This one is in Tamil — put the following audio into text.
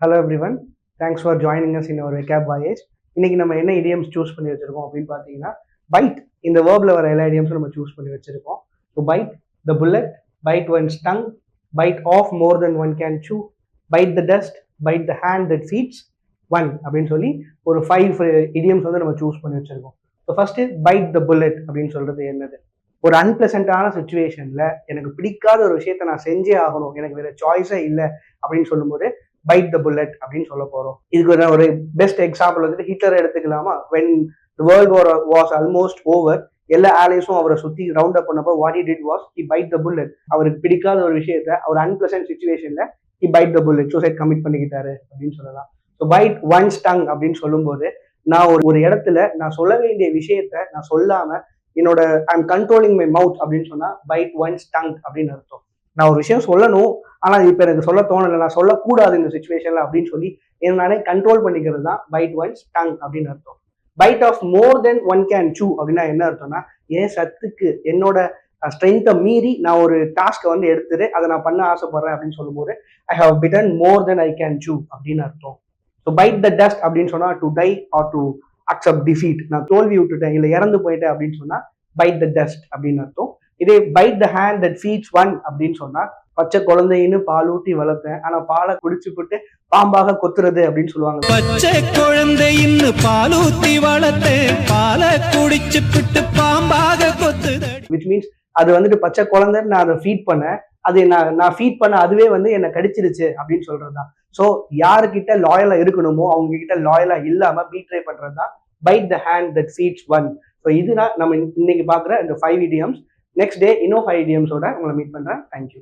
Hello everyone. Thanks for joining us in our recap voyage. இன்னைக்கு நம்ம என்ன idioms சூஸ் பண்ணி வச்சிருக்கோம் அப்படின்னு பார்த்தீங்கன்னா பைட் இந்த வேர்ப்ல வர எல்லா idioms நம்ம சூஸ் பண்ணி வச்சிருக்கோம். So bite the bullet, bite one's tongue, bite off more than one can chew, bite the dust, bite the hand that feeds one அப்படின்னு சொல்லி ஒரு 5 idioms வந்து நம்ம சூஸ் பண்ணி வச்சிருக்கோம். So first byte the bullet அப்படின்னு சொல்றது என்னது? ஒரு அன்பிளசண்டான சுச்சுவேஷன்ல எனக்கு பிடிக்காத ஒரு விஷயத்த நான் செஞ்சே ஆகணும், எனக்கு வேற சாய்ஸே இல்லை அப்படின்னு சொல்லும்போது பைட் த புல்லட் அப்படின்னு சொல்ல போறோம். இதுக்கு ஒரு பெஸ்ட் எக்ஸாம்பிள் வந்துட்டு ஹிட்லர் எடுத்துக்கலாமா? When world war was almost over, எல்லா ஆலிஸும் அவரை சுத்தி ரவுண்ட் அப் பண்ணப்போ what he did was he bite the bullet. அவருக்கு பிடிக்காத ஒரு விஷயத்த ஒரு அன்பிளசன்ட் சுச்சுவேஷன்ல he bite the bullet, suicide commit பண்ணிக்கிட்டாரு அப்படின்னு சொல்லலாம். ஸோ பைட் ஒன்ஸ் டங் அப்படின்னு சொல்லும்போது நான் ஒரு இடத்துல நான் சொல்ல வேண்டிய விஷயத்த நான் சொல்லாம என்னோட ஐம் கண்ட்ரோலிங் மை மவுத் அப்படின்னு சொன்னா பைட் ஒன்ஸ் டங் அப்படின்னு அர்த்தம். நான் ஒரு விஷயம் சொல்லணும், ஆனா இப்ப எனக்கு சொல்ல தோணலை, நான் சொல்லக்கூடாது இந்த சுச்சுவேஷன்ல அப்படின்னு சொல்லி நானே கண்ட்ரோல் பண்ணிக்கிறது தான் பைட் ஒன்ஸ் டங் அப்படின்னு அர்த்தம். Bite off more than one can chew அப்படின்னா என்ன அர்த்தம்னா, என் சத்துக்கு என்னோட ஸ்ட்ரென்த்தை மீறி நான் ஒரு டாஸ்க்கை வந்து எடுத்துட்டு அதை நான் பண்ண ஆசைப்படுறேன் அப்படின்னு சொல்லும்போது I have Pittan more then I can சூ அப்படின்னு அர்த்தம். ஸோ பைட் த டஸ்ட் அப்படின்னு சொன்னா to die or to accept defeat, நான் தோல்வி விட்டுட்டேன் இல்லை இறந்து போயிட்டேன் அப்படின்னு சொன்னா பைட் த டஸ்ட் அப்படின்னு அர்த்தம். இதே bite the hand that feeds one அப்படின்னு சொன்னா பச்சை குழந்தைன்னு பால் ஊட்டி வளர்த்தேன் ஆனா பாலை குடிச்சு போட்டு பாம்பாக கொத்துறது அப்படின்னு சொல்லுவாங்க. பச்சை குழந்தைன்னு பால் ஊட்டி வளர்த்தேன் பாலை குடிச்சு போட்டு பாம்பாக கொத்துது. விச் மீன்ஸ் அது வந்துட்டு பச்சை குழந்தைன்னு நான் அதை ஃபீட் பண்ணேன், அது நான் ஃபீட் பண்ண அதுவே வந்து என்னை கடிச்சிருச்சு அப்படின்னு சொல்றதுதான். ஸோ யாருக்கிட்ட லாயலா இருக்கணுமோ அவங்க கிட்ட லாயலா இல்லாம பீட்ரே பண்றதுதான் bite the hand that feeds one. So இதுதான் நம்ம இன்னைக்கு பாக்குற இந்த 5 idioms. நெக்ஸ்ட் டே இன்னும் 5 idioms உங்களை மீட் பண்றேன். தேங்க்யூ.